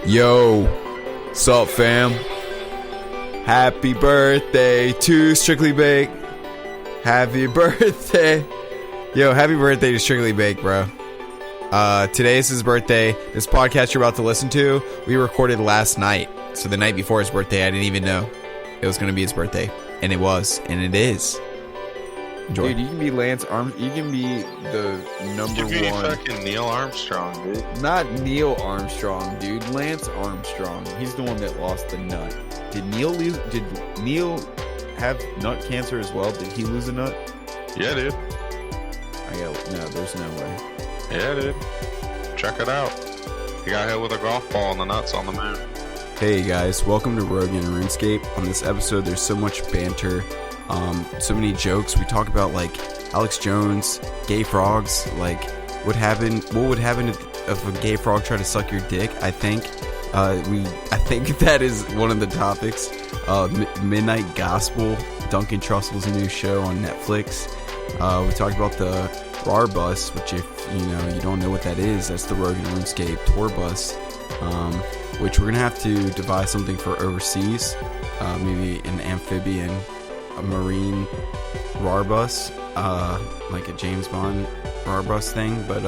Yo, sup fam? Happy birthday to StrictlyBake. Happy birthday. Yo, happy birthday to StrictlyBake, bro. Today is his birthday. This podcast you're about to listen to, we recorded last night. So the night before his birthday, I didn't even know it was going to be his birthday. And it was, and it is. Enjoy. Dude, you can be Lance Armstrong. You can be the number one. You can be fucking Neil Armstrong, dude. Not Neil Armstrong, dude. Lance Armstrong. He's the one that lost the nut. Did Neil lose? Did Neil have nut cancer as well? Did he lose a nut? Yeah, dude. No, there's no way. Yeah, dude. Check it out. He got hit with a golf ball and the nuts on the moon. Hey guys, welcome to Rogan and RuneScape. On this episode, there's so much banter, so many jokes. We talk about like Alex Jones, gay frogs, like what would happen if a gay frog tried to suck your dick. I think that is one of the topics. Midnight Gospel, Duncan Trussell's new show on Netflix. We talked about the RAR bus, which if you don't know what that is, that's the Rogan RuneScape tour bus, which we're gonna have to devise something for overseas, maybe an amphibian, a marine RAR bus, like a James Bond RAR bus thing. But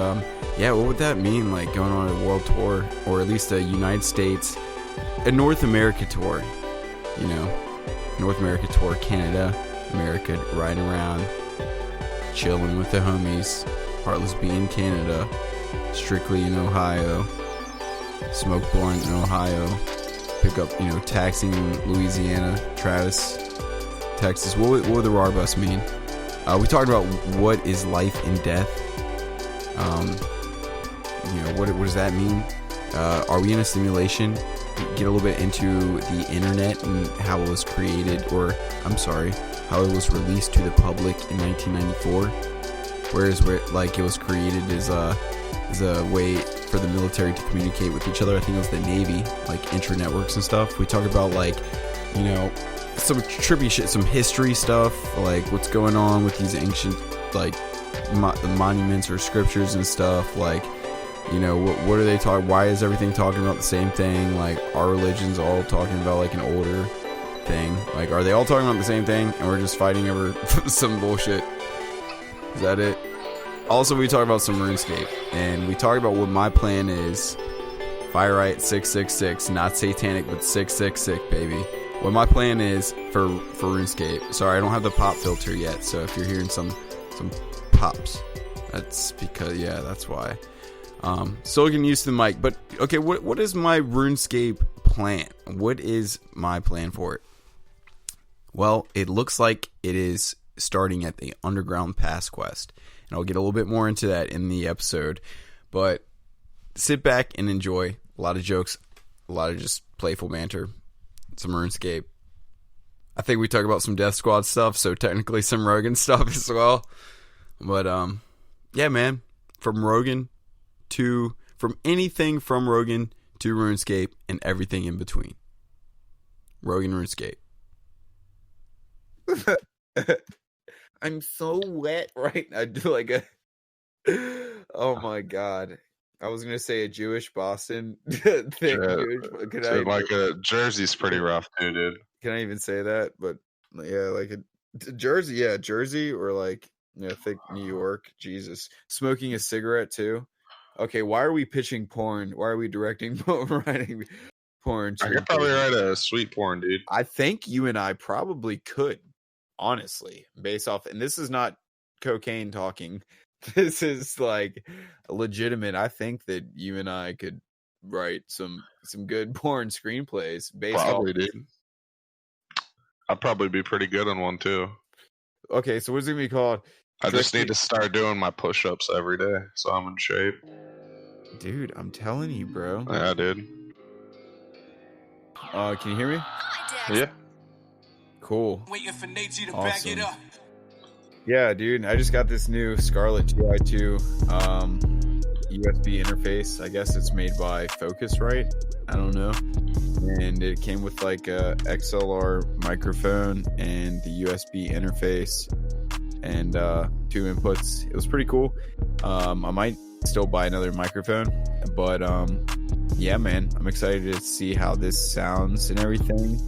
yeah, what would that mean, like going on a world tour, or at least a United States, a North America tour, North America tour, Canada, America, riding around, chilling with the homies, Heartless Bee in Canada, Strictly in Ohio, smoke blunt in Ohio, pick up, taxi in Louisiana, Travis, Texas. What would the RAR bus mean? We talked about what is life and death. What does that mean? Are we in a simulation? Get a little bit into the internet and how it was created, how it was released to the public in 1994. Whereas it was created as a way for the military to communicate with each other. I think it was the Navy, like intranetworks and stuff. We talk about some trippy shit, some history stuff, like what's going on with these ancient monuments or scriptures and stuff. Like, what are they talking? Why is everything talking about the same thing? Like, our religion's all talking about like an older thing. Like, are they all talking about the same thing and we're just fighting over some bullshit? Is that it? Also, we talk about some RuneScape, and we talk about what my plan is. Fire right 666, not satanic, but 666, baby. What my plan is for RuneScape. Sorry, I don't have the pop filter yet, so if you're hearing some pops, that's because, that's why. Still getting used to the mic, but okay, what is my RuneScape plan? What is my plan for it? Well, it looks like it is starting at the Underground Pass quest, and I'll get a little bit more into that in the episode, but sit back and enjoy. A lot of jokes, a lot of just playful banter, some RuneScape. I think we talk about some Death Squad stuff, so technically some Rogan stuff as well. But yeah, man, from anything from Rogan to RuneScape and everything in between. Rogan RuneScape. I'm so wet right now. I do like a... Oh my god. I was going to say a Jewish Boston thing. A jersey's pretty rough too, dude. Can I even say that? But yeah, like a jersey. Yeah, jersey or like, thick New York. Jesus. Smoking a cigarette too. Okay, why are we pitching porn? Why are we writing porn? I could probably write a sweet porn, dude. I think you and I probably could. Honestly, based off, and this is not cocaine talking, this is like legitimate. I think that you and I could write some good porn screenplays based probably, off. Dude. I'd probably be pretty good on one too. Okay, so what's it gonna be called? I just need to start doing my push-ups every day, so I'm in shape. Dude, I'm telling you, bro. Yeah, dude. Can you hear me? Yeah. Cool. Waiting for Nate to awesome. back it up. Yeah, dude. I just got this new Scarlett GI2 USB interface. I guess it's made by Focusrite. I don't know. And it came with like a XLR microphone and the USB interface and 2 inputs. It was pretty cool. I might still buy another microphone, but yeah, man, I'm excited to see how this sounds and everything.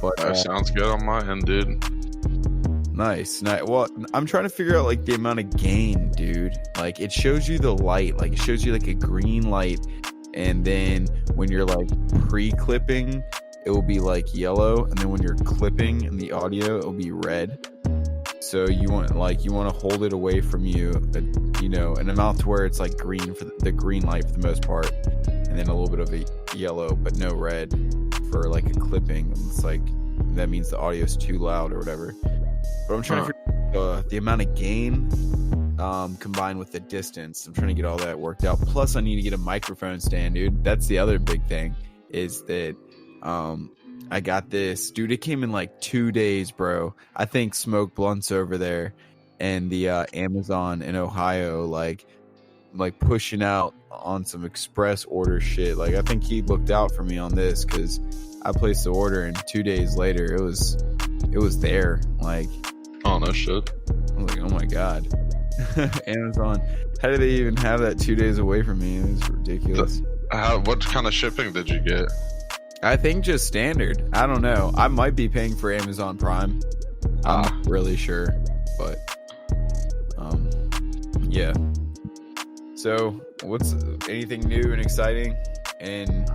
But That sounds good on my end, dude. nice. Well, I'm trying to figure out like the amount of gain, dude. Like it shows you the light, like it shows you like a green light, and then when you're like pre-clipping, it will be like yellow, and then when you're clipping in the audio, it'll be red. So you want to hold it away from you, an amount to where it's like green for the green light for the most part, and then a little bit of a yellow, but no red for like a clipping. It's like that means the audio is too loud or whatever. But I'm trying to figure out the amount of gain combined with the distance. I'm trying to get all that worked out. Plus, I need to get a microphone stand, dude. That's the other big thing is that I got this. Dude, it came in like 2 days, bro. I think Smoke Blunts over there and the Amazon in Ohio, like pushing out on some express order shit. Like, I think he looked out for me on this because I placed the order and 2 days later it was there. Like, Oh, no shit. I was like, oh my god. Amazon, how did they even have that 2 days away from me? It was ridiculous. What kind of shipping did you get? I think just standard. I don't know. I might be paying for Amazon Prime. I'm not really sure, but yeah. So, what's anything new and exciting in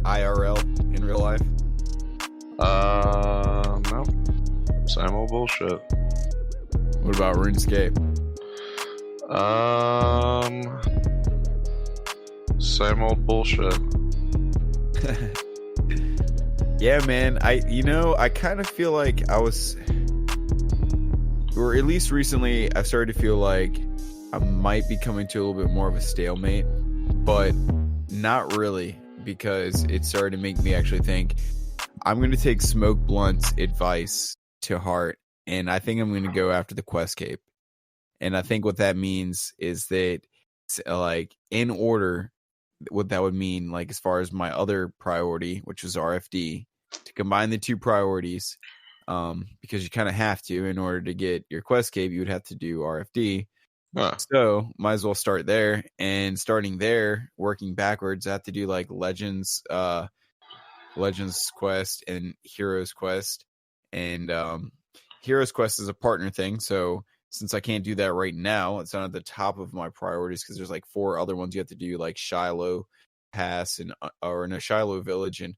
IRL in real life? No. Same old bullshit. What about RuneScape? Same old bullshit. Yeah, man. I kind of feel like or at least recently, I've started to feel like I might be coming to a little bit more of a stalemate, but not really, because it started to make me actually think I'm going to take Smoke Blunt's advice to heart, and I think I'm going to go after the quest cape. And I think what that means is that, like, in order, what that would mean, like, as far as my other priority, which was RFD, to combine the two priorities, because you kind of have to, in order to get your quest cape, you would have to do RFD. So might as well start there, and starting there, working backwards, I have to do like Legends quest and Heroes quest, and Heroes quest is a partner thing. So since I can't do that right now, it's not at the top of my priorities because there's like 4 other ones you have to do, like Shiloh Pass and Shiloh Village and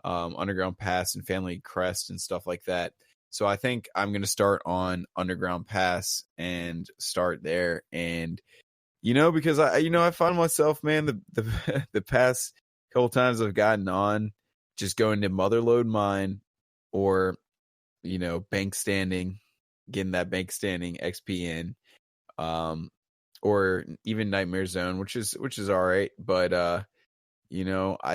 Underground Pass and Family Crest and stuff like that. So I think I'm going to start on Underground Pass and start there. And, because I find myself, man, the past couple times I've gotten on just going to Motherlode Mine or, bank standing, getting that bank standing XP in, or even Nightmare Zone, which is all right. But, I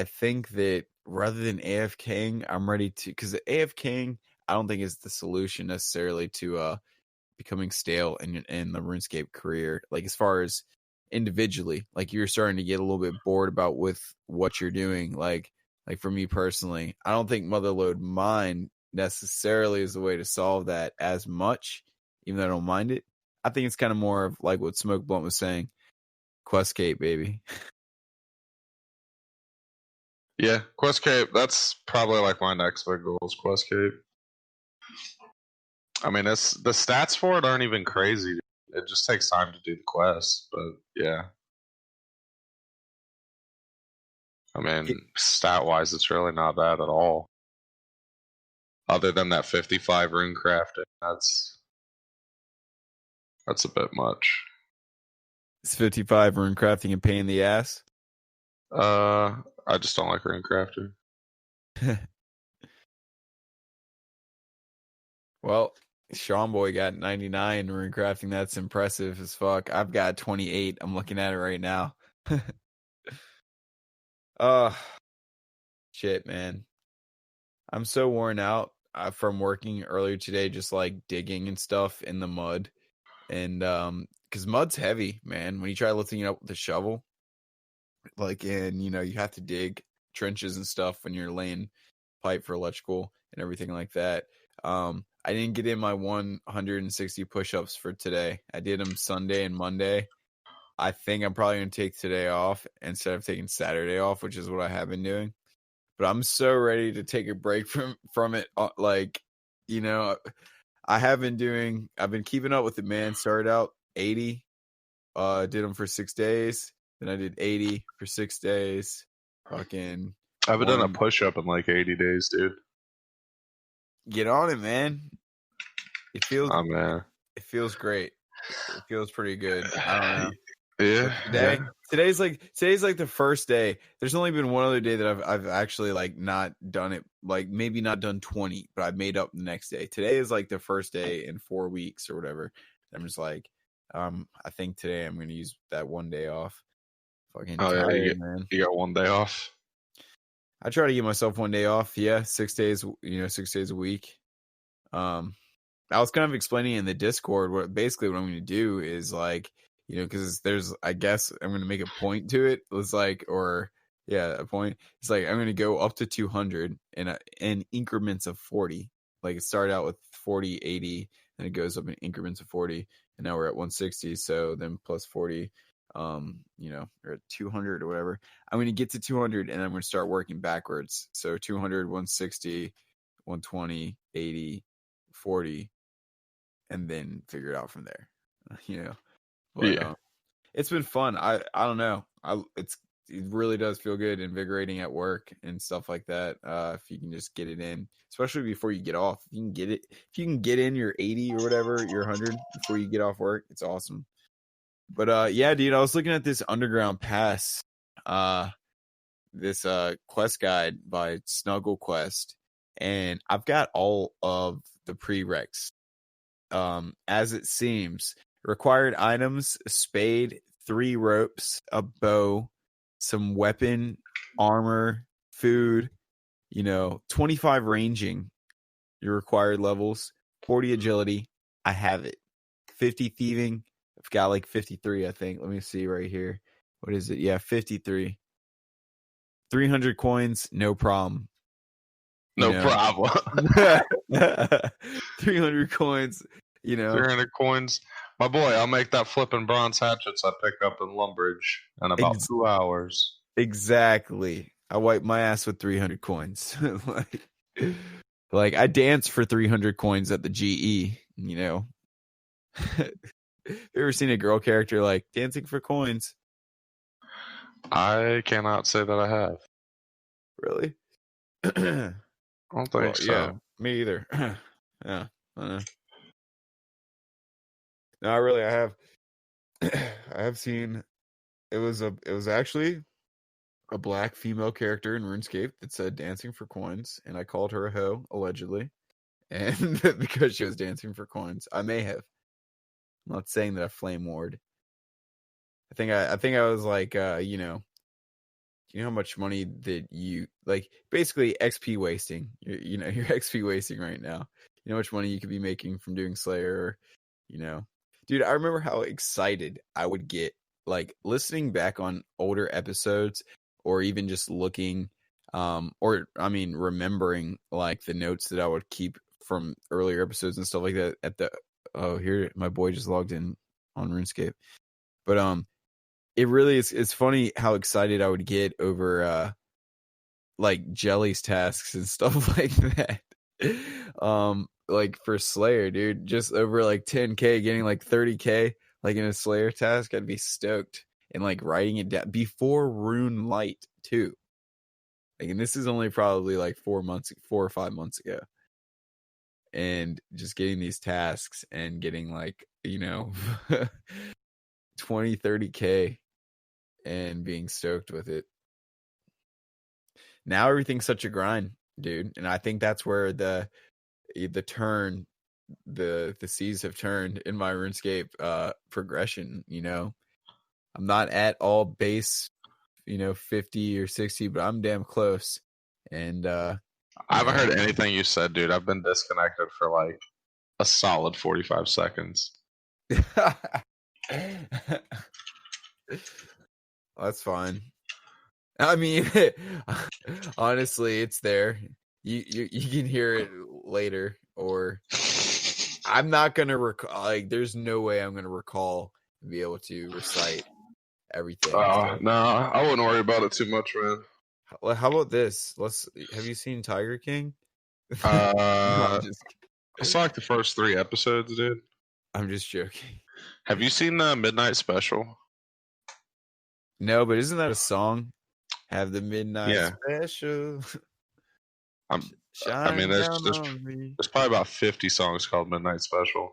think that rather than AFKing, I'm ready to, because AFKing, I don't think is the solution necessarily to becoming stale in the RuneScape career. Like, as far as individually, like, you're starting to get a little bit bored about with what you're doing. Like for me personally, I don't think Motherlode Mine necessarily is the way to solve that as much, even though I don't mind it. I think it's kind of more of like what Smoke Blunt was saying, quest cape, baby. Yeah, quest cape. That's probably like my next big goal is quest cape. I mean, the stats for it aren't even crazy. It just takes time to do the quest, but yeah. I mean, stat-wise, it's really not bad at all. Other than that 55 rune crafting, that's a bit much. It's 55 rune crafting a pain in the ass? I just don't like rune crafting. Well, Sean Boy got 99 rune crafting. That's impressive as fuck. I've got 28. I'm looking at it right now. Shit, man. I'm so worn out from working earlier today, just like digging and stuff in the mud. And because mud's heavy, man. When you try lifting it up with a shovel, like, and you have to dig trenches and stuff when you're laying pipe for electrical and everything like that. I didn't get in my 160 push-ups for today. I did them Sunday and Monday, I think I'm probably going to take today off instead of taking Saturday off, which is what I have been doing. But I'm so ready to take a break from it. Like, you know, I've been keeping up with it, man. Started out 80, did them for 6 days. Then I did 80 for 6 days. Fucking I haven't done a push-up in like 80 days, dude. get on it, man. It feels, Oh, man. It feels great. It feels pretty good. I don't know. Yeah. Today's like the first day. There's only been one other day that I've actually like not done it, like maybe not done 20, but I've made up the next day. Today is like the first day in 4 weeks or whatever. I'm just like, I think today I'm gonna use that one day off. Fucking tired, man. You got 1 day off. I try to give myself 1 day off. Yeah, 6 days. 6 days a week. I was kind of explaining in the Discord what I'm going to do is like, because I guess I'm going to make a point to it. It's like, a point. It's like I'm going to go up to 200 in increments of 40. Like it started out with 40, 80, and it goes up in increments of 40, and now we're at 160. So then plus 40, we're at 200 or whatever. I'm going to get to 200, and I'm going to start working backwards. So 200, 160, 120, 80, 40. And then figure it out from there, But it's been fun. I don't know. It really does feel good, invigorating at work and stuff like that. If you can just get it in, especially before you get off, if you can get in your 80 or whatever, your 100 before you get off work, it's awesome. But yeah, dude, I was looking at this Underground Pass, this quest guide by Snuggle Quest, and I've got all of the prereqs. As it seems, required items: a spade, 3 ropes, a bow, some weapon, armor, food, 25 ranging, your required levels, 40 agility. I have it. 50 thieving. I've got like 53, I think. Let me see right here. What is it? Yeah, 53. 300 coins, no problem. No problem. 300 coins, 300 coins. My boy, I'll make that flipping bronze hatchets I pick up in Lumbridge in about 2 hours. Exactly. I wipe my ass with 300 coins. like I dance for 300 coins at the GE, You ever seen a girl character like dancing for coins? I cannot say that I have. Really? I don't think so. Yeah, me either. Yeah, I don't know. No, really, I have. I have seen. It was actually a black female character in RuneScape that said "dancing for coins," and I called her a hoe allegedly, and because she was dancing for coins, I may have. I'm not saying that I flame warred. I think I was like, you know how much money that you like, basically XP wasting. You're XP wasting right now. You know how much money you could be making from doing Slayer, Dude, I remember how excited I would get, like, listening back on older episodes, or even just looking, remembering, like, the notes that I would keep from earlier episodes and stuff like that. Here, my boy just logged in on RuneScape. But, it really is, it's funny how excited I would get over, like, Jelly's tasks and stuff like that. Like for Slayer, dude, just over like 10k, getting like 30k, like in a Slayer task, I'd be stoked. And like writing it down before Rune Light too. Like, and this is only probably like 4 or 5 months ago. And just getting these tasks and getting like, 20, 30k and being stoked with it. Now everything's such a grind, dude. And I think that's where the seas have turned in my RuneScape progression. I'm not at all base 50 or 60, but I'm damn close. And I haven't heard anything you said, dude. I've been disconnected for like a solid 45 seconds. That's fine. I mean, honestly, it's there. You can hear it later, or I'm not gonna recall. Like, there's no way I'm gonna recall and be able to recite everything. So. No, I wouldn't worry about it too much, man. Well, how about this? Have you seen Tiger King? No, I saw like the first 3 episodes, dude. I'm just joking. Have you seen the Midnight Special? No, but isn't that a song? Have the midnight Yeah. special. I mean, there's on me. probably about 50 songs called Midnight Special.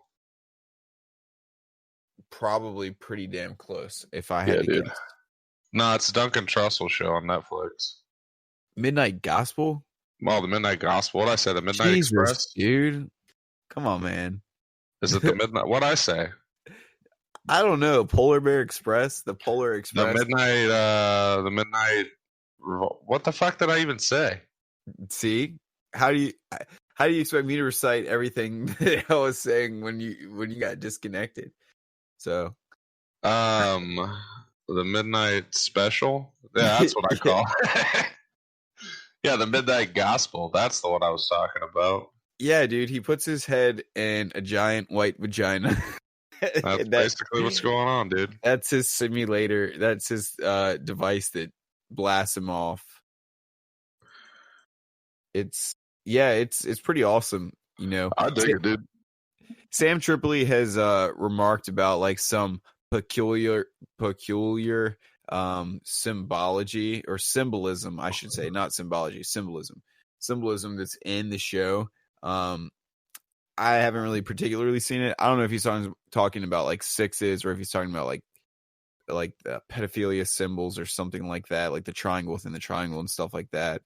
Probably pretty damn close. If I had to dude. guess. No, it's Duncan Trussell show on Netflix. Midnight Gospel. Well, the Midnight Gospel. What I said, the Midnight Jesus, Express, dude. Come on, man. Is it the Midnight? What I say? I don't know. Polar Bear Express. The Polar Express. The Midnight. What the fuck did I even say? See, how do you expect me to recite everything that I was saying when you got disconnected? So, the Midnight Special. Yeah, that's what I call it. Yeah, the Midnight Gospel. That's the one I was talking about. Yeah, dude, he puts his head in a giant white vagina. That's basically what's going on, dude. That's his simulator. That's his device that blasts him off. It's pretty awesome, you know. I dig it, dude. Sam Tripoli has remarked about like some peculiar symbology or symbolism, I should say, not symbology, symbolism that's in the show. I haven't really particularly seen it. I don't know if he's talking about like sixes or if he's talking about like the pedophilia symbols or something like that, like the triangle within the triangle and stuff like that.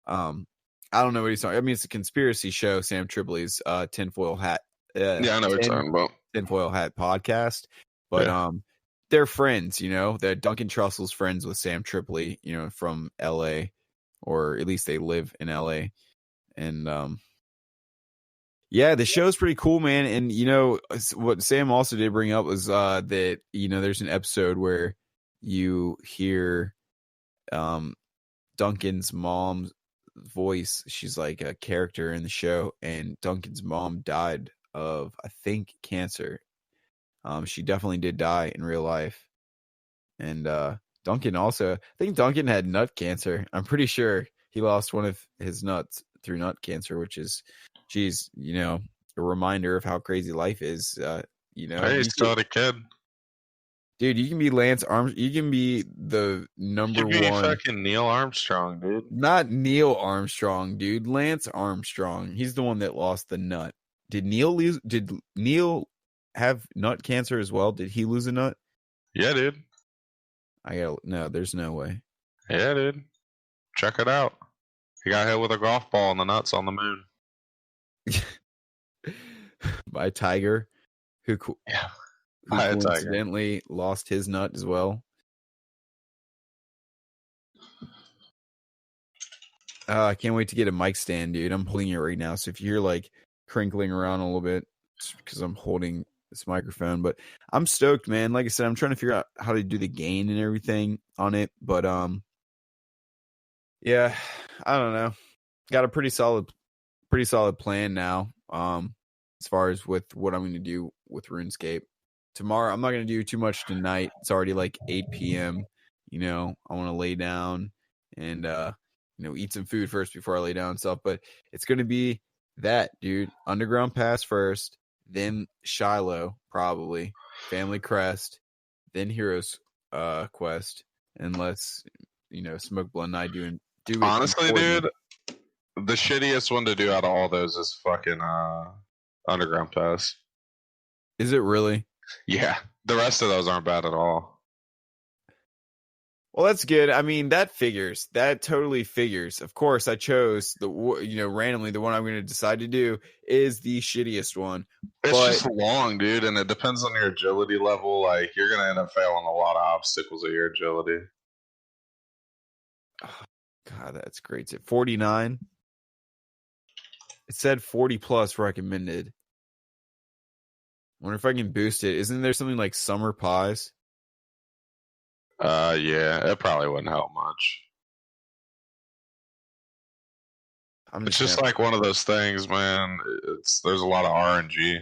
I don't know what he's talking. I mean, it's a conspiracy show. Sam Tripoli's tinfoil hat. Yeah, I know what you're talking about. Tinfoil hat podcast, but they're friends. You know, that Duncan Trussell's friends with Sam Tripoli. You know, from L.A. or at least they live in L.A. And yeah, the show's pretty cool, man. And you know what Sam also did bring up was that you know there's an episode where you hear Duncan's mom's voice. She's like a character in the show, and Duncan's mom died of, I think, cancer. She definitely did die in real life. And Duncan also, I think Duncan had nut cancer. I'm pretty sure he lost one of his nuts through nut cancer, which is, geez, you know, a reminder of how crazy life is. You know, hey, he's still a kid. Dude, you can be Lance Armstrong. You can be the number you can one. Be fucking Neil Armstrong, dude. Not Neil Armstrong, dude. Lance Armstrong. He's the one that lost the nut. Did Neil have nut cancer as well? Did he lose a nut? Yeah, dude. No, there's no way. Yeah, dude. Check it out. He got hit with a golf ball in the nuts on the moon. By a tiger who coincidentally lost his nut as well. I can't wait to get a mic stand, dude. I'm holding it right now, so if you hear like crinkling around a little bit, it's because I'm holding this microphone. But I'm stoked, man. Like I said, I'm trying to figure out how to do the gain and everything on it. But yeah, I don't know. Got a pretty solid plan now. As far as with what I'm going to do with RuneScape. Tomorrow, I'm not going to do too much tonight. It's already like 8 p.m. You know, I want to lay down and, you know, eat some food first before I lay down and stuff. But it's going to be that, dude. Underground Pass first, then Shiloh, probably. Family Crest, then Heroes Quest. And let's, you know, Smoke Blood Night do it. Honestly, dude, the shittiest one to do out of all those is fucking Underground Pass. Is it really? Yeah, the rest of those aren't bad at all. Well, that's good. I mean, that figures. That totally figures. Of course, I chose randomly the one I'm going to decide to do is the shittiest one. It's just long, dude, and it depends on your agility level. Like, you're going to end up failing a lot of obstacles at your agility. Oh, God, that's great. It's at 49. It said 40 plus recommended. Wonder if I can boost it. Isn't there something like summer pies? Yeah, it probably wouldn't help much. It's just like one of those things, man. There's a lot of RNG.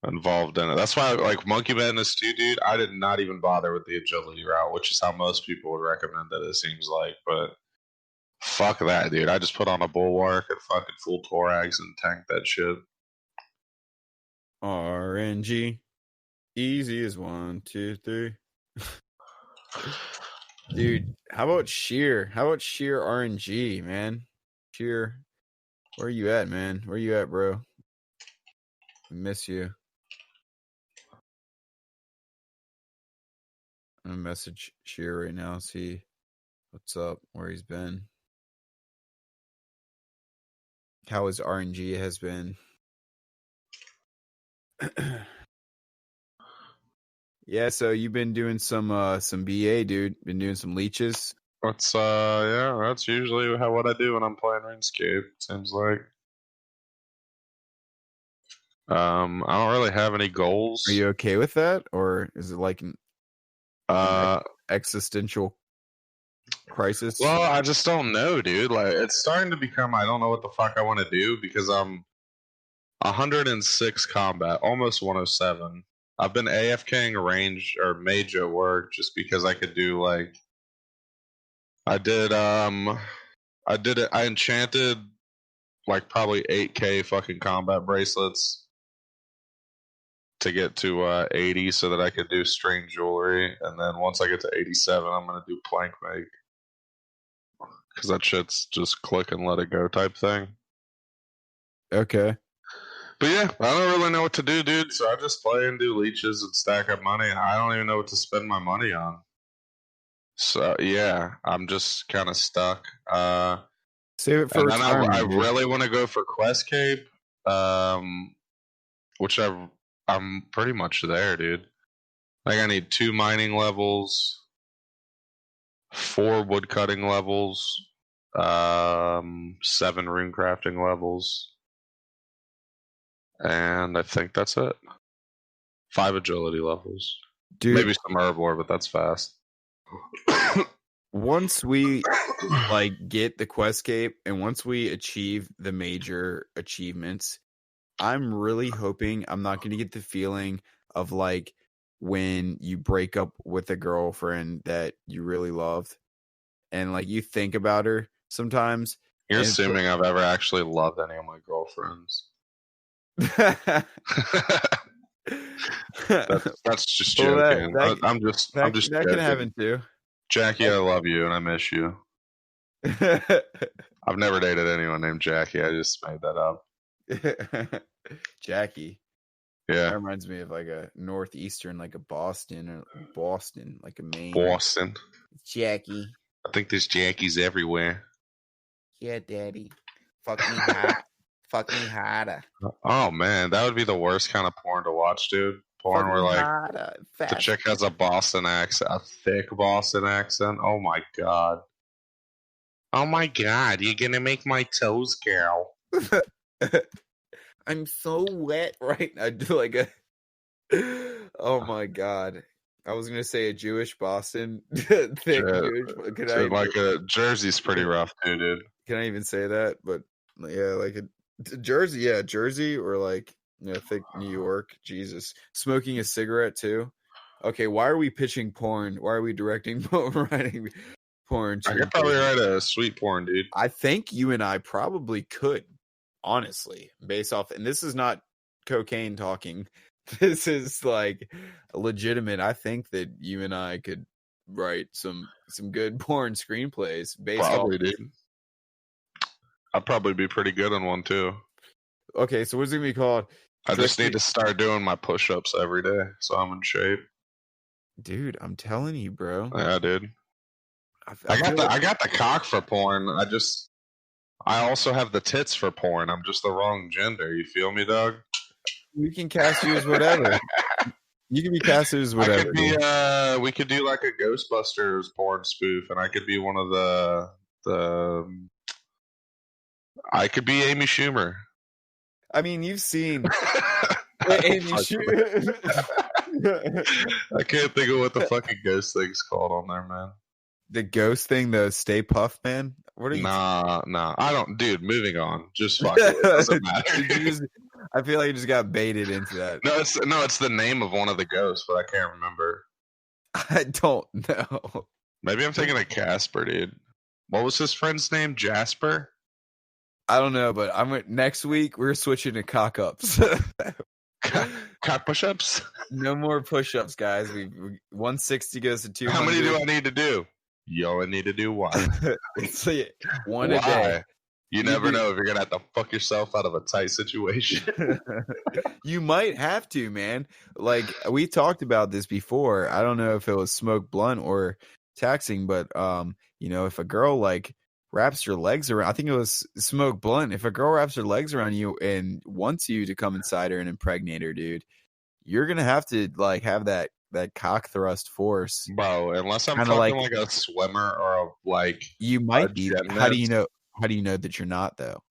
involved in it. That's why, like Monkey Madness 2, dude, I did not even bother with the agility route, which is how most people would recommend it, it seems like. But fuck that, dude. I just put on a bulwark and fucking full thorax and tank that shit. RNG. Easy as 1, 2, 3. Dude, how about sheer? How about sheer RNG, man? Sheer. Where you at, man? Where you at, bro? I miss you. I'm gonna message Sheer right now, see what's up, where he's been. How his RNG has been. Yeah, so you've been doing some BA, dude. Been doing some leeches. That's yeah, that's usually what I do when I'm playing RuneScape, it seems like. I don't really have any goals. Are you okay with that? Or is it like an existential crisis? Well, I just don't know, dude. Like, it's starting to become, I don't know what the fuck I want to do because I'm 106 combat, almost 107. I've been AFKing range or mage at work just because I could do like I enchanted like probably 8k fucking combat bracelets to get to 80 so that I could do string jewelry, and then once I get to 87 I'm gonna do plank make because that shit's just click and let it go type thing. Okay. But yeah, I don't really know what to do, dude. So I just play and do leeches and stack up money. I don't even know what to spend my money on. So yeah, I'm just kind of stuck. Save it for I really want to go for Quest Cape, which I'm pretty much there, dude. Like I need 2 mining levels, 4 wood cutting levels, 7 rune crafting levels. And I think that's it. 5 agility levels. Dude, maybe some herbivore, but that's fast. Once we like get the quest cape and once we achieve the major achievements, I'm really hoping I'm not going to get the feeling of like when you break up with a girlfriend that you really loved and like you think about her sometimes. You're assuming I've ever actually loved any of my girlfriends. that's just joking. I'm just that joking. Can happen too. Jackie, I love you and I miss you. I've never dated anyone named Jackie. I just made that up. Jackie. Yeah. That reminds me of like a northeastern, like a Boston or Boston, like a Maine. Boston. Jackie. I think there's Jackies everywhere. Yeah, daddy. Fuck me hot. Fuck me harder. Oh man, that would be the worst kind of porn to watch, dude. Porn where like the chick has a Boston accent, a thick Boston accent. Oh my god. Oh my god, you're gonna make my toes curl. I'm so wet right now. I do like a oh my god. I was gonna say a Jewish Boston thick Jewish. Like a Jersey's pretty rough too, dude. Can I even say that? But yeah, like a Jersey, yeah, Jersey or like thick New York. Jesus, smoking a cigarette too. Okay, why are we pitching porn? Why are we directing writing porn? I could probably write a sweet porn, dude. I think you and I probably could, honestly, based off. And this is not cocaine talking. This is like legitimate. I think that you and I could write some good porn screenplays based probably, off. Dude. I'd probably be pretty good on one too. Okay, so what's it gonna be called? I just need to start doing my push-ups every day, so I'm in shape. Dude, I'm telling you, bro. Yeah, dude. I got the cock for porn. I also have the tits for porn. I'm just the wrong gender. You feel me, dog? We can cast you as whatever. You can be casted as whatever. We could do like a Ghostbusters porn spoof, and I could be one of the. I could be Amy Schumer. I mean, you've seen Amy Schumer. I can't think of what the fucking ghost thing's called on there, man. The ghost thing, the Stay Puft Man? What are you? Nah. I don't, dude. Moving on. Just fuck it. It doesn't matter. I feel like I just got baited into that. No, it's the name of one of the ghosts, but I can't remember. I don't know. Maybe I'm thinking of Casper, dude. What was his friend's name? Jasper? I don't know, but next week we're switching to cock ups. Cock push-ups? No more push-ups, guys. We 160 goes to 200. How many do I need to do? You only need to do one. It's like one a day. You never know if you're gonna have to fuck yourself out of a tight situation. You might have to, man. Like we talked about this before. I don't know if it was smoke blunt or taxing, but if a girl like wraps your legs around, I think it was smoke blunt. If a girl wraps her legs around you and wants you to come inside her and impregnate her, dude, you're gonna have to like have that cock thrust force, bro. Unless I'm fucking like a swimmer or you might be. How do you know? How do you know that you're not though?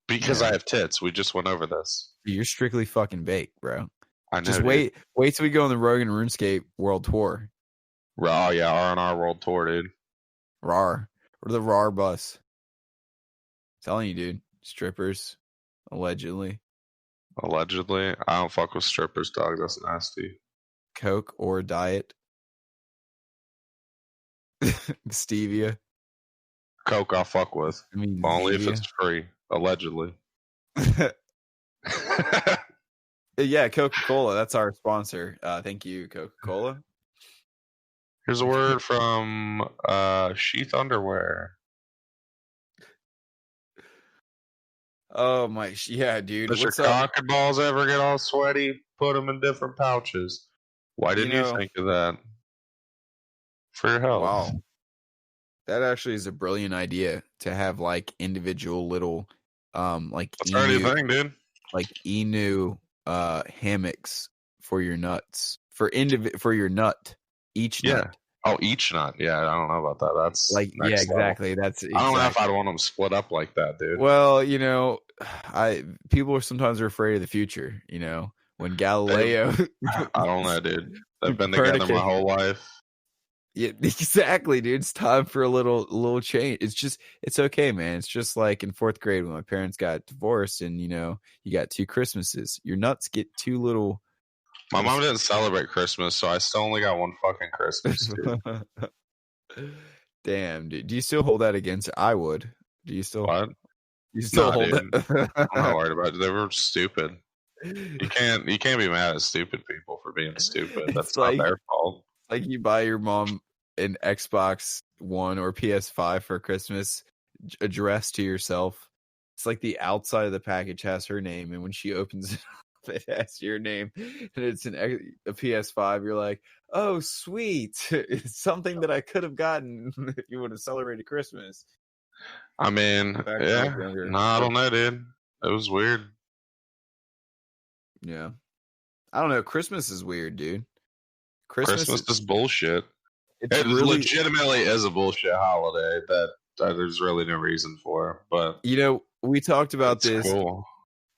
Because I have tits. We just went over this. You're strictly fucking bake, bro. I know. Just wait till we go on the Rogan RuneScape World Tour. Oh yeah, R&R World Tour, dude. RAR. Or the RAR bus. I'm telling you, dude. Strippers. Allegedly. I don't fuck with strippers, dog. That's nasty. Coke or diet. Stevia. Coke I'll fuck with. I mean, only if it's free. Allegedly. Yeah, Coca-Cola. That's our sponsor. Thank you, Coca-Cola. Here's a word from Sheath Underwear. Oh my, yeah, dude. Does your cock and balls ever get all sweaty? Put them in different pouches. Why didn't you think of that? For your health. Wow. That actually is a brilliant idea to have like individual little like that's already a thing, dude. Like Enu hammocks for your nuts. For your nut. Each nut. Oh, each nut. Yeah, I don't know about that. That's like exactly. Level. That's I don't know if I'd want them split up like that, dude. Well, people are sometimes afraid of the future, when Galileo I don't know, dude. They've been together my whole life. Yeah, exactly, dude. It's time for a little change. It's okay, man. It's just like in 4th grade when my parents got divorced and, you got 2 Christmases. Your nuts get 2 little... My mom didn't celebrate Christmas, so I still only got 1 fucking Christmas, dude. Damn, dude. Do you still hold that against her? I would. Do you still... What? You still hold it? I'm not worried about it. They were stupid. You can't be mad at stupid people for being stupid. That's not their fault. Like you buy your mom an Xbox One or PS5 for Christmas, addressed to yourself. It's like the outside of the package has her name, and when she opens it up, it has your name, and it's a PS5. You're like, oh, sweet! It's something that I could have gotten if you would have celebrated Christmas. I mean, yeah. No, I don't know, dude. It was weird. Yeah. I don't know. Christmas is weird, dude. Christmas is bullshit. It really, legitimately is a bullshit holiday that there's really no reason for. But we talked about this cool.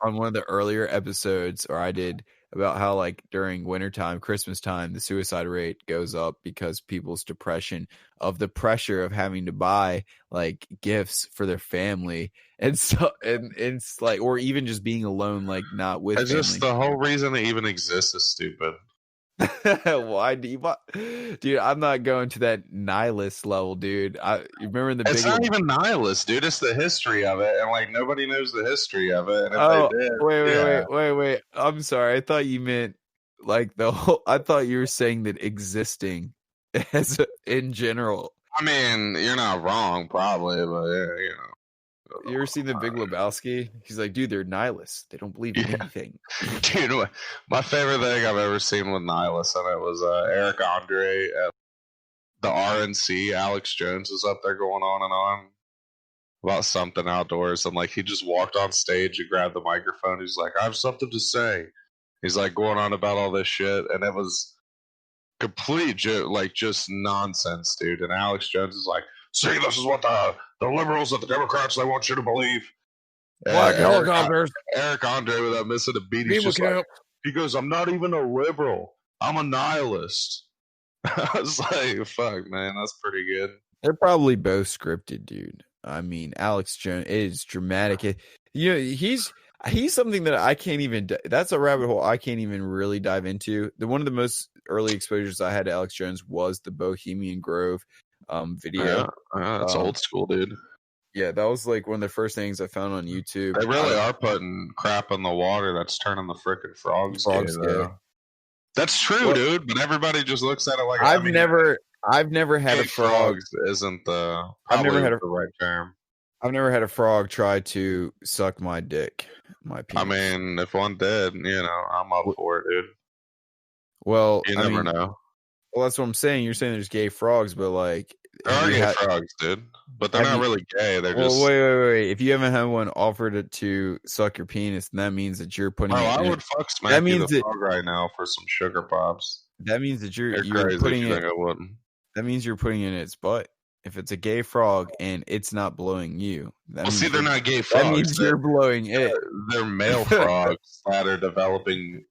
On one of the earlier episodes, or I did, about how like during wintertime, Christmas time, the suicide rate goes up because people's depression of the pressure of having to buy like gifts for their family, and so and it's like, or even just being alone, like not with family. Just the whole reason they even exist is stupid. Why do you, dude? I'm not going to that nihilist level, dude. You remember the? It's not even nihilist, dude. It's the history of it, and like nobody knows the history of it. And if they did, wait. I'm sorry. I thought you meant like the whole. I thought you were saying that existing as in general. I mean, you're not wrong, probably, but You ever seen The Big Lebowski? He's like, dude, they're nihilists. They don't believe in anything. Dude, my favorite thing I've ever seen with nihilists, and it was Eric Andre at the RNC. Alex Jones was up there going on and on about something outdoors, and like he just walked on stage and grabbed the microphone. He's like, I have something to say. He's like going on about all this shit, and it was complete like just nonsense, dude. And Alex Jones is like, see, this is what the liberals and the Democrats, they want you to believe. Black helicopters. Eric Andre, without missing a beat, he's just like, he goes, I'm not even a liberal. I'm a nihilist. I was like, fuck, man, that's pretty good. They're probably both scripted, dude. I mean, Alex Jones is dramatic. He's something that I can't even. That's a rabbit hole I can't even really dive into. One of the most early exposures I had to Alex Jones was the Bohemian Grove video. Yeah, that's old school, dude. Yeah, that was like one of the first things I found on YouTube. They really are putting crap in the water that's turning the freaking frogs gay, though. That's true, dude. But everybody just looks at it like I've never had a frog. Frogs isn't the the right term. I've never had a frog try to suck my dick, my penis. I mean, if one did, I'm up for it, dude. Well, you never know. Well, that's what I'm saying. You're saying there's gay frogs, but like there are gay frogs, dude. But they're not really gay. They're just. Wait. If you haven't had one offered it to suck your penis, then that means that you're putting. I would fuck smack you the frog right now for some sugar pops. That means that you're crazy putting it. I wouldn't. That means you're putting it in its butt. If it's a gay frog and it's not blowing you, they're not gay frogs. That means you're blowing it. They're male frogs that are developing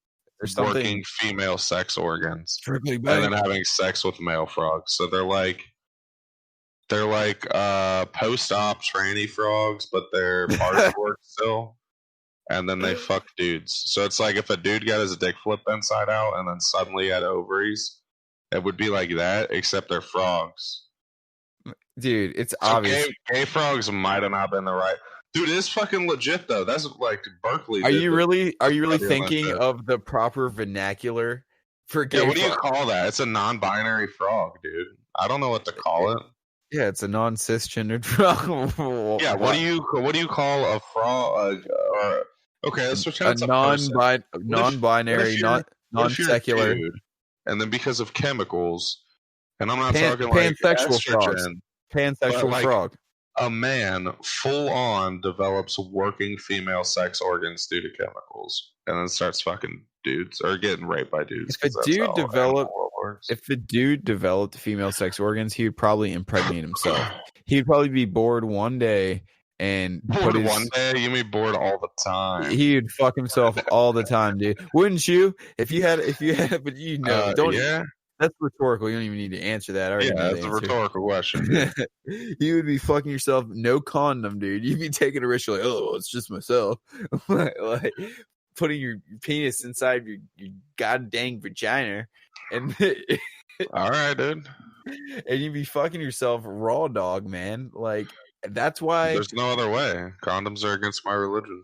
working female sex organs and then having sex with male frogs. So they're like post-op tranny frogs, but they're hardcore still. And then they fuck dudes. So it's like if a dude got his dick flipped inside out and then suddenly had ovaries, it would be like that, except they're frogs. Dude, it's obvious. Gay frogs might have not been the right. Dude, it's fucking legit though. That's like Berkeley. Are you really thinking of the proper vernacular for gay? Yeah, what do you call that? It's a non-binary frog, dude. I don't know what to call it. Yeah, it's a non-cisgendered frog. Yeah, what do you call a frog? Okay, let's pretend it's a non-binary, non-secular, and then because of chemicals, and I'm not talking pansexual frogs. Pansexual frog. A man full on develops working female sex organs due to chemicals, and then starts fucking dudes or getting raped by dudes. If the dude developed female sex organs, he would probably impregnate himself. He'd probably be bored one day and one day. You mean bored all the time? He would fuck himself all the time, dude. Wouldn't you? If you had, but don't. Yeah. That's rhetorical. You don't even need to answer that. That's a rhetorical question. You would be fucking yourself, no condom, dude. You'd be taking a risk like, oh, it's just myself. Like putting your penis inside your goddamn vagina. And all right, dude. And you'd be fucking yourself raw dog, man. Like that's why there's no other way. Condoms are against my religion.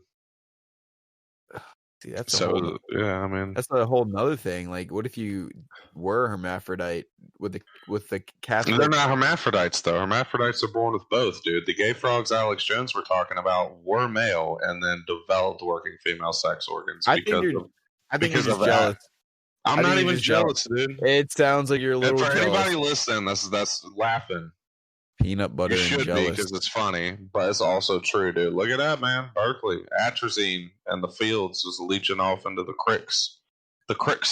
See, that's a whole nother thing. Like, what if you were hermaphrodite with the Catholic? They're not hermaphrodites though. Hermaphrodites are born with both, dude. The gay frogs Alex Jones were talking about were male and then developed working female sex organs. I think you're just jealous. I'm not even jealous, dude. It sounds like you're a little. And for jealous. Anybody listening, that's laughing. Peanut butter. You should and jealous. be because it's funny, but it's also true, dude. Look at that, man. Berkeley, atrazine, and the fields was leaching off into the creeks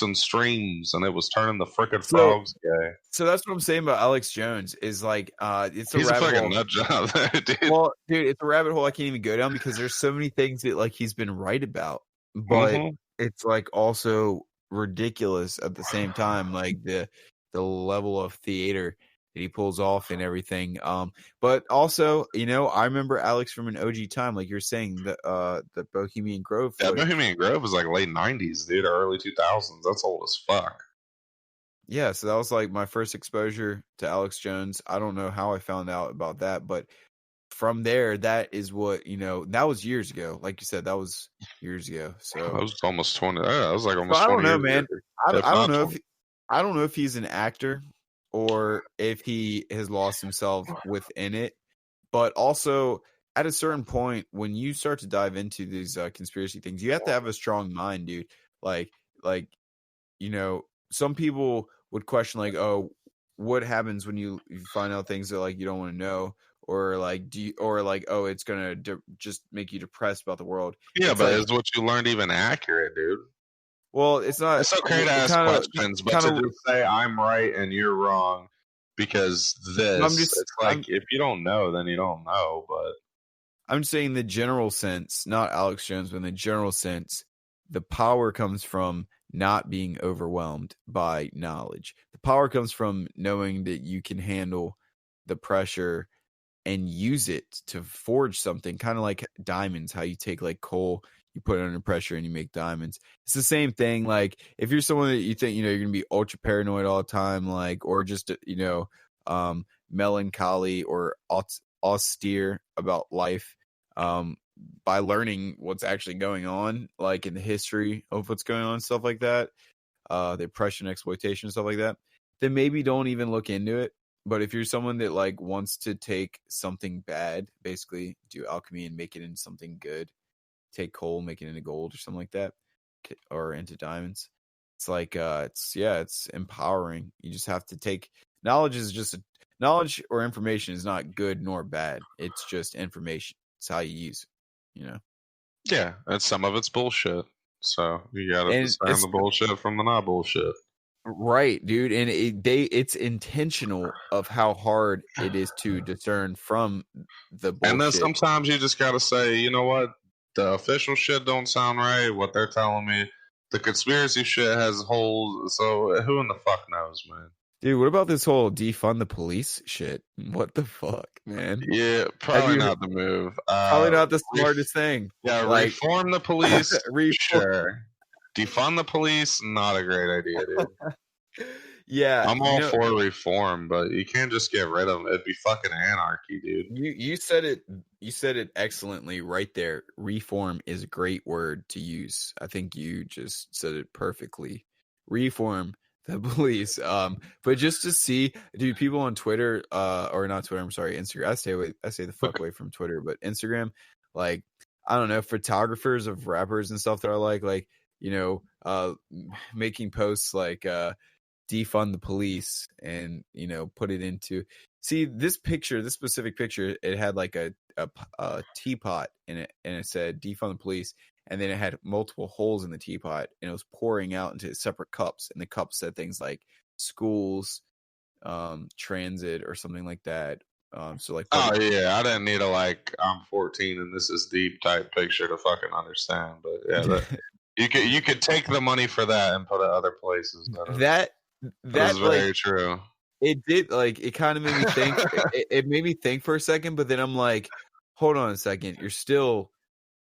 and streams, and it was turning the frickin' frogs gay. So that's what I'm saying about Alex Jones. Is like, it's a He's rabbit a fucking hole. nut job, dude. Well, dude, it's a rabbit hole I can't even go down because there's so many things that like he's been right about, but it's like also ridiculous at the same time. Like the level of theater that he pulls off and everything. But also, I remember Alex from an OG time, like you're saying, the Bohemian Grove. Yeah, Bohemian Grove was like late 90s, dude, or early 2000s. That's old as fuck. Yeah, so that was like my first exposure to Alex Jones. I don't know how I found out about that, but from there, that is what, that was years ago. Like you said, that was years ago. So that was almost 20. That was like almost 20 I don't know, man. I don't know if he's an actor or if he has lost himself within it. But also, at a certain point, when you start to dive into these conspiracy things, you have to have a strong mind, dude. Like some people would question, like, oh, what happens when you find out things that, like, you don't want to know? Or, like, oh, it's going to just make you depressed about the world. Yeah, it's but like, is what you learned even accurate, dude? Well, it's not. It's okay to ask questions, but to just say I'm right and you're wrong because it's like if you don't know, then you don't know. But I'm saying the general sense, not Alex Jones, but in the general sense, the power comes from not being overwhelmed by knowledge. The power comes from knowing that you can handle the pressure and use it to forge something, kind of like diamonds, how you take like coal, you put it under pressure and you make diamonds. It's the same thing. Like if you're someone that you think, you're going to be ultra paranoid all the time, like, or just, melancholy or austere about life, by learning what's actually going on, like in the history of what's going on, stuff like that, the oppression, exploitation, stuff like that, then maybe don't even look into it. But if you're someone that like wants to take something bad, basically do alchemy and make it into something good, take coal, make it into gold or something like that, or into diamonds, it's like it's empowering. You just have to take knowledge. Knowledge or information is not good nor bad. It's just information. It's how you use it, Yeah, and some of it's bullshit. So you gotta And discern the bullshit from the not bullshit. Right, dude. And it's intentional of how hard it is to discern from the bullshit. And then sometimes you just gotta say, you know what? The official shit don't sound right. What they're telling me, the conspiracy shit has holes. So who in the fuck knows, man? Dude, what about this whole defund the police shit? What the fuck, man? Yeah, probably not the move. Probably not the smartest thing. Yeah, like, reform the police. Sure. Defund the police, not a great idea, dude. Yeah, I'm all for reform, but you can't just get rid of them. It'd be fucking anarchy, dude. You said it. You said it excellently right there. Reform is a great word to use. I think you just said it perfectly. Reform the police. But just to see, dude, people on Twitter, or not Twitter, I'm sorry, Instagram. I stay the fuck away from Twitter, but Instagram, like, I don't know, photographers of rappers and stuff that are like, making posts like defund the police and put it into, see this specific picture, it had like a teapot in it and it said defund the police, and then it had multiple holes in the teapot and it was pouring out into separate cups, and the cups said things like schools, transit or something like that. So like, oh yeah, I didn't need a I'm 14 and this is deep type picture to fucking understand, but yeah, you could take the money for that and put it other places. That is very true. It did, like, it kind of made me think. it made me think for a second, but then I'm like, hold on a second, you're still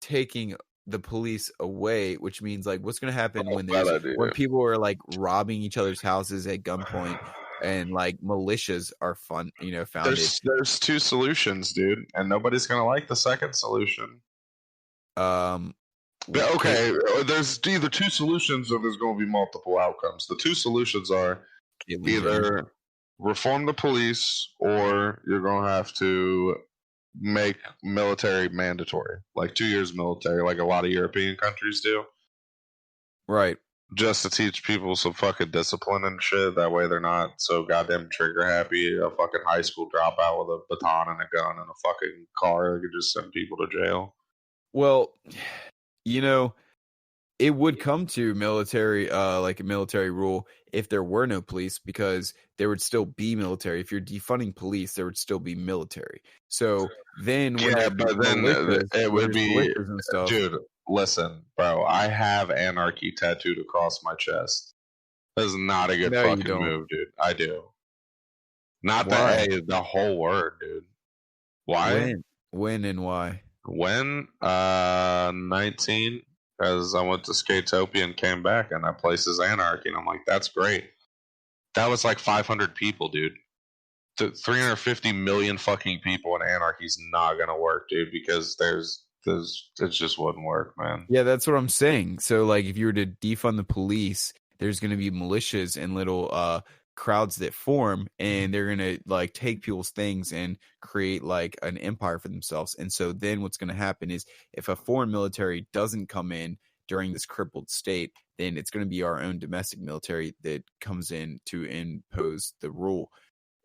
taking the police away, which means like, what's going to happen when people are like robbing each other's houses at gunpoint and like militias are founded? There's two solutions, dude, and nobody's going to like the second solution. Okay, there's either two solutions or there's going to be multiple outcomes. The two solutions are either reform the police or you're going to have to make military mandatory, like 2 years military, like a lot of European countries do. Right. Just to teach people some fucking discipline and shit. That way they're not so goddamn trigger happy. A fucking high school dropout with a baton and a gun and a fucking car that could just send people to jail. Well, it would come to military, like a military rule if there were no police, because there would still be military. If you're defunding police, there would still be military. So then, it would be, dude. Listen, bro, I have anarchy tattooed across my chest. That is not a good fucking move, dude. I do. Not the A, the whole word, dude. Why? When and why? When? 19. Because I went to Skatopia and came back, and that place is anarchy. And I'm like, that's great. That was like 500 people, dude. 350 million fucking people in anarchy's not going to work, dude, because it just wouldn't work, man. Yeah, that's what I'm saying. So, like, if you were to defund the police, there's going to be militias and little crowds that form, and they're going to, like, take people's things and create, like, an empire for themselves. And so then what's going to happen is if a foreign military doesn't come in during this crippled state, then it's going to be our own domestic military that comes in to impose the rule.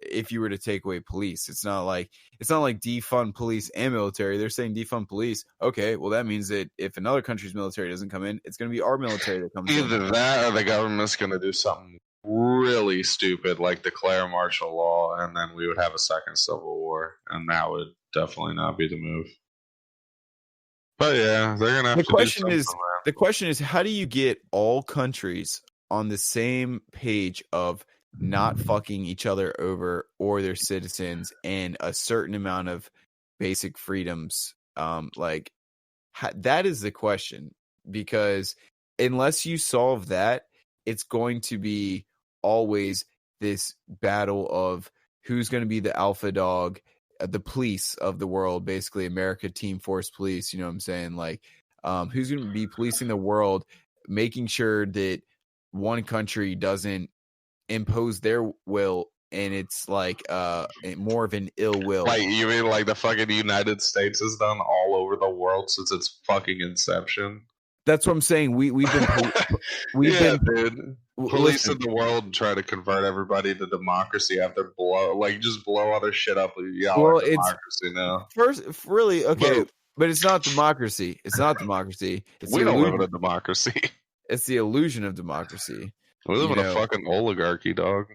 If you were to take away police, it's not like defund police and military. They're saying defund police. Okay, well that means that if another country's military doesn't come in, it's going to be our military that comes in. Either that or the government's going to do something really stupid, like declare martial law, and then we would have a second civil war, and that would definitely not be the move. But yeah, they're going to have to do something. The question is, how do you get all countries on the same page of not fucking each other over or their citizens and a certain amount of basic freedoms. That is the question, because unless you solve that, it's going to be always this battle of who's going to be the alpha dog, the police of the world, basically America Team Force Police. You know what I'm saying? Like, who's going to be policing the world, making sure that one country doesn't impose their will, and it's like more of an ill will. Like, you mean like the fucking United States has done all over the world since its fucking inception? That's what I'm saying. We've been dude. Police in the world and try to convert everybody to democracy after just blow other shit up. Well, democracy now. First, really, okay, but it's not democracy. It's not democracy. We don't live in a democracy. It's the illusion of democracy. We live in a fucking oligarchy, dog.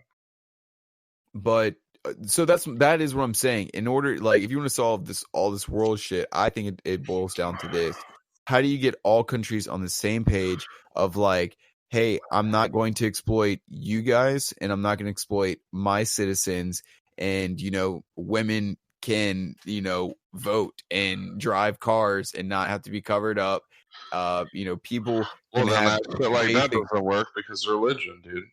But so that is what I'm saying. In order, like, if you want to solve all this world shit, I think it boils down to this: how do you get all countries on the same page of like, hey, I'm not going to exploit you guys, and I'm not going to exploit my citizens, and women can vote and drive cars and not have to be covered up. People. Well, that doesn't work because religion, dude.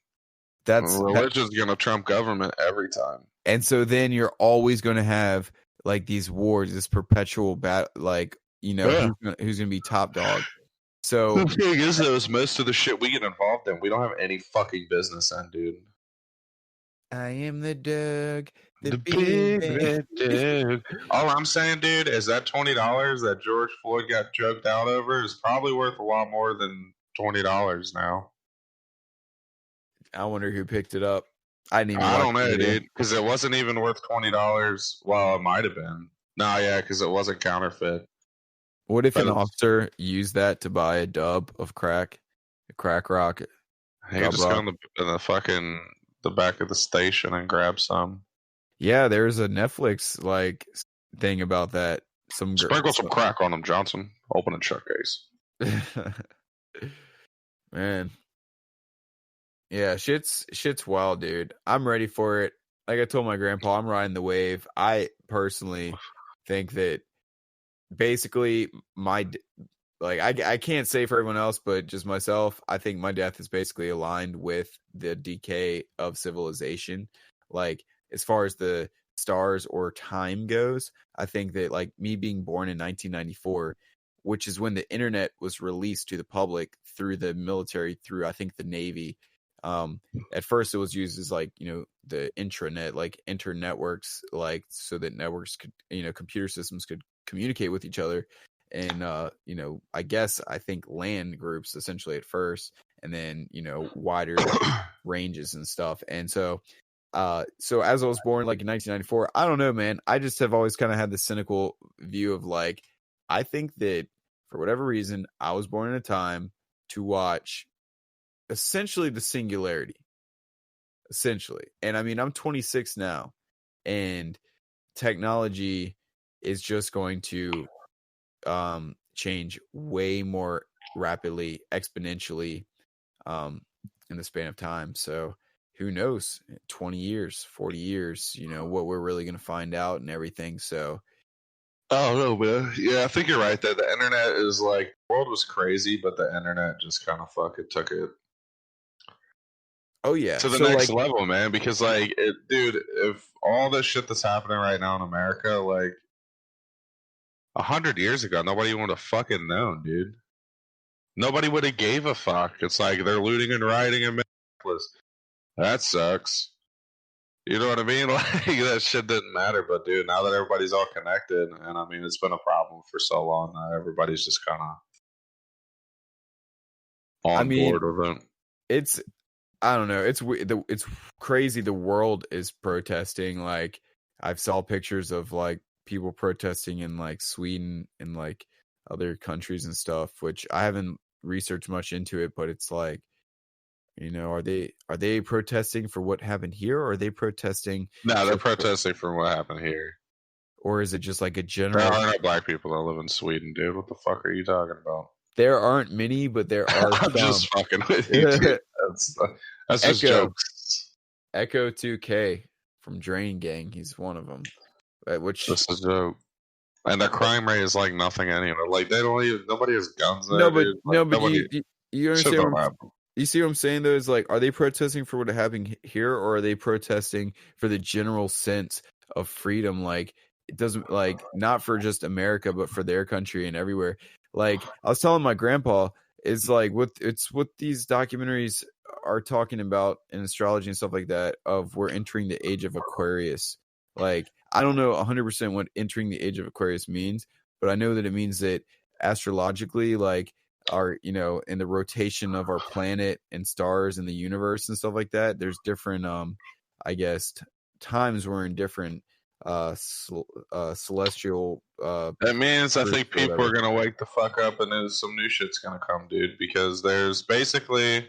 Religion's gonna trump government every time. And so then you're always going to have like these wars, this perpetual battle, like who's gonna be top dog. So the thing is, though, is most of the shit we get involved in, we don't have any fucking business in, dude. I am the dog, the big dog. All I'm saying, dude, is that $20 that George Floyd got choked out over is probably worth a lot more than $20 now. I wonder who picked it up. I don't know, dude, because it wasn't even worth $20. Well, it might have been. No, yeah, because it wasn't counterfeit. What if an officer used that to buy a dub of crack, a crack rock? He could just go in the back of the station and grab some. Yeah, there's a Netflix like thing about that. Sprinkle some crack on them, Johnson. Open and shut case. Man. Yeah, shit's wild, dude. I'm ready for it. Like I told my grandpa, I'm riding the wave. I personally think that basically I can't say for everyone else, but just myself, I think my death is basically aligned with the decay of civilization. Like, as far as the stars or time goes, I think that like me being born in 1994, which is when the internet was released to the public through the military, through I think the Navy. At first it was used as like, the intranet, like internetworks, like so that networks could, computer systems could communicate with each other. And, I think LAN groups essentially at first, and then, wider ranges and stuff. And so as I was born, like in 1994, I don't know, man, I just have always kind of had this cynical view of like, I think that for whatever reason, I was born in a time to watch essentially the singularity, and I mean, I'm 26 now, and technology is just going to change way more rapidly, exponentially, in the span of time. So who knows, 20 years, 40 years, what we're really going to find out and everything. So I don't know, man. Yeah, I think you're right that the internet is like, the world was crazy, but the internet just kind of fucking took it. Oh yeah, to the next level, man. Because like, dude, if all this shit that's happening right now in America, like 100 years ago, nobody would have fucking known, dude. Nobody would have gave a fuck. It's like they're looting and rioting in Minneapolis. That sucks. You know what I mean? Like, that shit didn't matter. But dude, now that everybody's all connected, and I mean, it's been a problem for so long now, everybody's just kind of on board with it. I don't know. It's crazy. The world is protesting. Like, I've saw pictures of like people protesting in like Sweden and like other countries and stuff, which I haven't researched much into it, but it's like, are they protesting for what happened here, or are they protesting? No, they're protesting for what happened here. Or is it just like a general? There are no black people that live in Sweden, dude. What the fuck are you talking about? There aren't many, but there are. I'm just fucking with you, dude. That's just jokes. Echo 2K from Drain Gang. He's one of them. Which This is a joke. And the crime rate is like nothing anyway. Like they don't even. Nobody has guns there, no, but dude. no, Like, but nobody. you Shit understand don't what happen. you see what I'm saying though? Is like, are they protesting for what happened here, or are they protesting for the general sense of freedom? Like it doesn't like not for just America, but for their country and everywhere. Like I was telling my grandpa, it's like what these documentaries are talking about in astrology and stuff like that. Of we're entering the age of Aquarius. Like I don't know 100% what entering the age of Aquarius means, but I know that it means that astrologically, like our in the rotation of our planet and stars in the universe and stuff like that, there's different I guess times we're in different celestial That means I think groups or people are whatever. gonna wake the fuck up and then some new shit's gonna come, dude. Because there's basically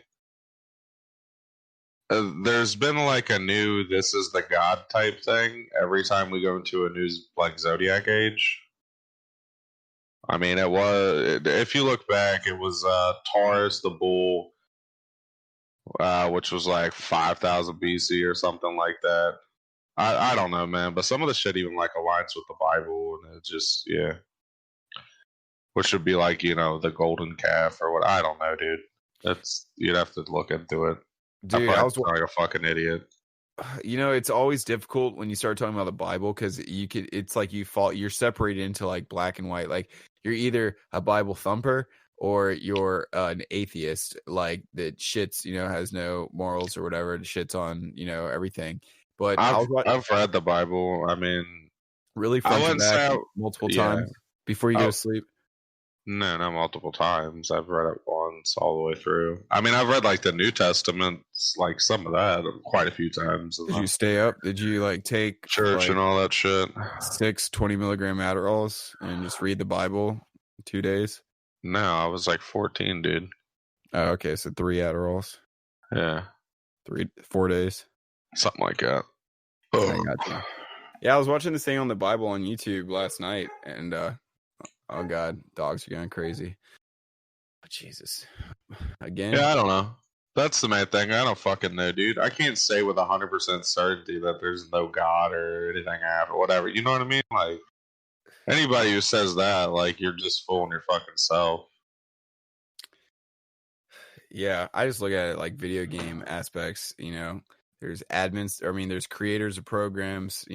there's been like a new "this is the god" type thing every time we go into a new like zodiac age. I mean, it was, if you look back, it was Taurus the bull, which was like 5,000 BC or something like that. I don't know, man, but some of the shit even like aligns with the Bible, and it just yeah, which would be like the golden calf or what. I don't know, dude. That's You'd have to look into it. Dude, I I probably was sound like a fucking idiot. it's always difficult when you start talking about the Bible because it's like you're separated into like black and white. Like you're either a Bible thumper or you're an atheist, like that shits, has no morals or whatever, and shits on, everything. But I've read the Bible. I mean, really I front to wouldn't back say multiple yeah. times before you go to sleep. No, not multiple times. I've read it once all the way through. I mean, I've read like the New Testament, like some of that, quite a few times. Did you stay up? Did you like take church and all that shit? 6 20-milligram Adderalls and just read the Bible in 2 days? No, I was like 14, dude. Oh, okay, so 3 Adderalls. Yeah, 4 days, something like that. I got you. Yeah, I was watching this thing on the Bible on YouTube last night, and oh god, dogs are going crazy. Oh, Jesus, again. Yeah, I don't know. That's the main thing. I don't fucking know, dude. I can't say with 100% certainty that there's no God or anything after whatever. You know what I mean? Like anybody who says that, like you're just fooling your fucking self. Yeah, I just look at it like video game aspects. There's admins. I mean, there's creators of programs.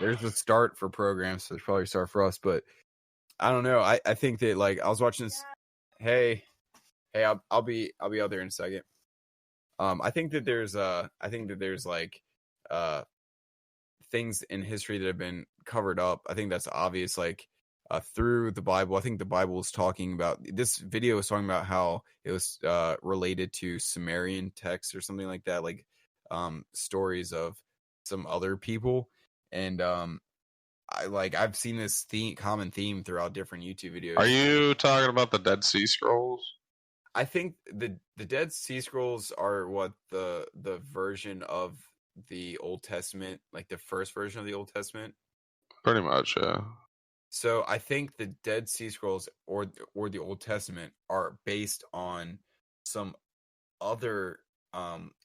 There's a start for programs. So there's probably a start for us, but I don't know. I think that like I was watching this. Hey, I'll be out there in a second. I think that there's like things in history that have been covered up. I think that's obvious. Like through the Bible, I think the Bible is talking about this video is talking about how it was related to Sumerian texts or something like that, like stories of some other people, and I've seen this common theme throughout different YouTube videos. Are you talking about the Dead Sea Scrolls? I think the Dead Sea Scrolls are what the version of the Old Testament, like the first version of the Old Testament. Pretty much, yeah. So I think the Dead Sea Scrolls or the Old Testament are based on some other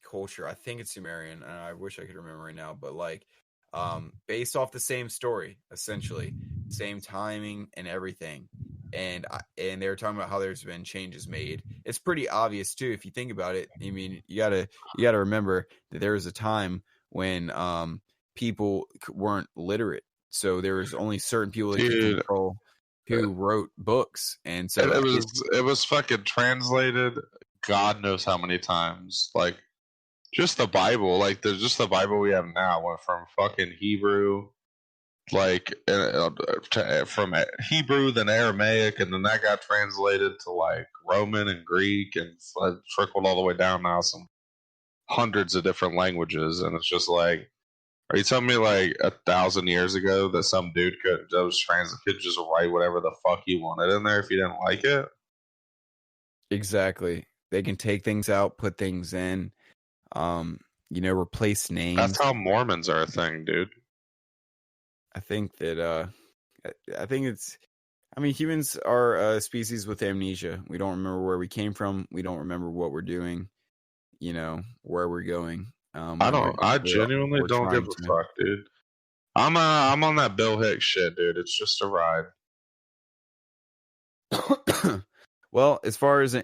culture. I think it's Sumerian, and I wish I could remember right now, but like based off the same story, essentially, same timing and everything. And they were talking about how there's been changes made. It's pretty obvious too if you think about it. I mean, you gotta remember that there was a time when people weren't literate, so there was only certain people that could control who wrote books, and so it was fucking translated. God knows how many times. Like just the Bible, like there's just the Bible we have now went from fucking Hebrew. Like from Hebrew, then Aramaic, and then that got translated to like Roman and Greek, and trickled all the way down now some hundreds of different languages. And it's just like, are you telling me like 1,000 years ago that some dude could just write whatever the fuck he wanted in there if he didn't like it? Exactly. They can take things out, put things in, replace names. That's how Mormons are a thing, dude. I think that humans are a species with amnesia. We don't remember where we came from. We don't remember what we're doing. you know, where we're going. I genuinely don't give a fuck, dude. I'm on that Bill Hicks shit, dude. It's just a ride. Well, as far as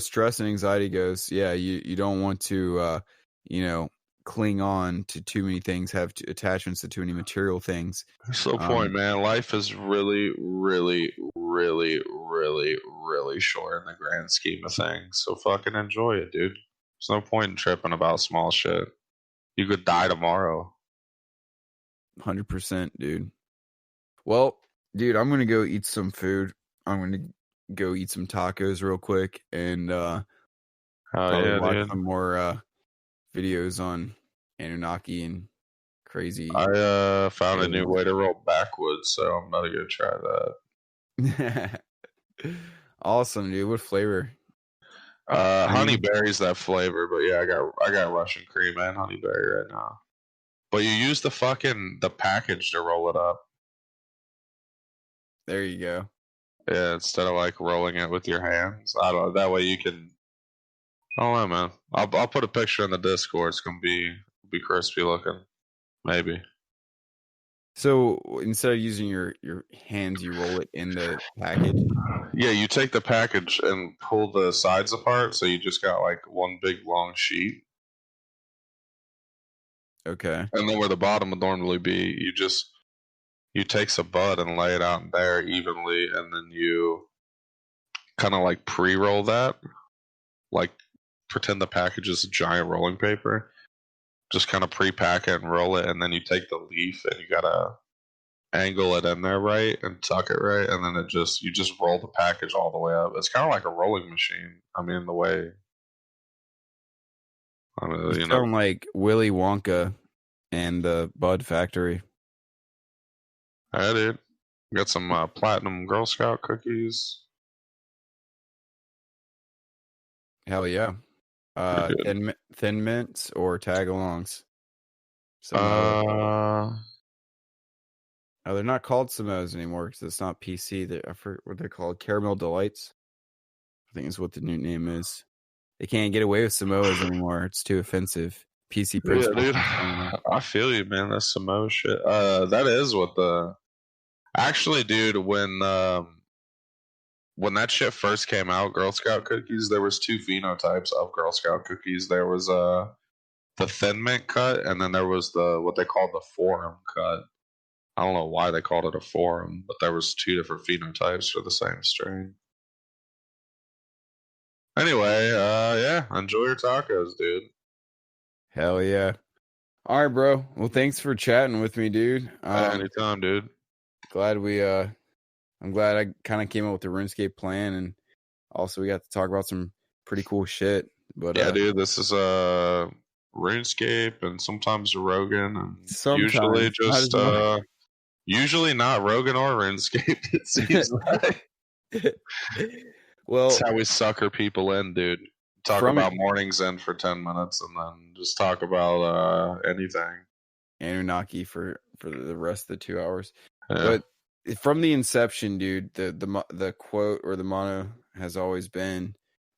stress and anxiety goes, yeah, you don't want to you know, cling on to too many things, have attachments to too many material things. That's the point, man. Life is really, really, really, really, really short in the grand scheme of things. So fucking enjoy it, dude. There's no point in tripping about small shit. You could die tomorrow. 100%, dude. Well, dude, I'm gonna go eat some food. I'm gonna go eat some tacos real quick and watch some more videos on Anunnaki and crazy. I found a new way to roll backwards, so I'm about to go try that. Awesome, dude. What flavor? Honeyberry's that flavor, but yeah, I got Russian cream and honeyberry right now. But you use the package to roll it up. There you go. Yeah, instead of like rolling it with your hands. I don't know. That way you can. I don't know, man. I'll put a picture in the Discord. It's gonna be crispy looking, maybe. So instead of using your hands, you roll it in the package. Yeah, you take the package and pull the sides apart, so you just got like one big long sheet. Okay. And then where the bottom would normally be, you take some bud and lay it out in there evenly, and then you kind of like pre-roll that, like pretend the package is a giant rolling paper. Just kind of pre-pack it and roll it, and then you take the leaf and you gotta angle it in there right and tuck it right, and then you just roll the package all the way up. It's kind of like a rolling machine. I mean, the way. You sound like Willy Wonka and the Bud Factory. Yeah, dude. Got some platinum Girl Scout cookies. Hell yeah. Thin mints or tag-alongs? They're not called Samoas anymore because it's not PC. I forget what they're called. Caramel Delights, I think is what the new name is. They can't get away with Samoas anymore. It's too offensive. PC principles. Yeah, dude. I feel you, man. That's Samoa shit. That is what the... Actually, dude, when that shit first came out, Girl Scout cookies, there was two phenotypes of Girl Scout cookies. There was the thin mint cut, and then there was what they called the forum cut. I don't know why they called it a forum, but there was two different phenotypes for the same strain. Anyway, yeah, enjoy your tacos, dude. Hell yeah. All right, bro. Well, thanks for chatting with me, dude. Anytime, dude. I'm glad I kind of came up with the RuneScape plan, and also we got to talk about some pretty cool shit. But yeah, dude, this is RuneScape and sometimes Rogan, and usually just usually not Rogan or RuneScape. It seems like. Well, that's how we sucker people in, dude. Talk about Morning's End for 10 minutes, and then just talk about anything. Anunnaki for the rest of the 2 hours. Yeah. But from the inception, dude, the quote or the motto has always been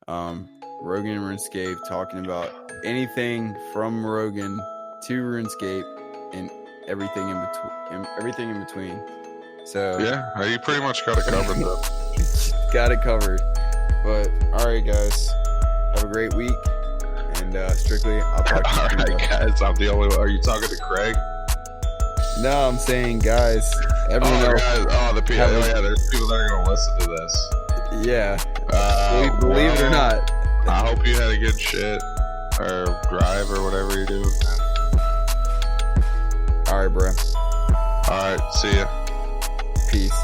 Rogan and RuneScape, talking about anything from Rogan to RuneScape and everything in between. So yeah, you pretty much got it covered though. Got it covered. But all right, guys, have a great week. And Strictly, I'll talk to you. All right, guys, I'm the only one. Are you talking to Craig? No, I'm saying, guys. Everyone else. Guys, the people. There's people that are going to listen to this. Yeah. Believe it or not. I hope you had a good shit or drive or whatever you're doing. All right, bro. All right, see ya. Peace.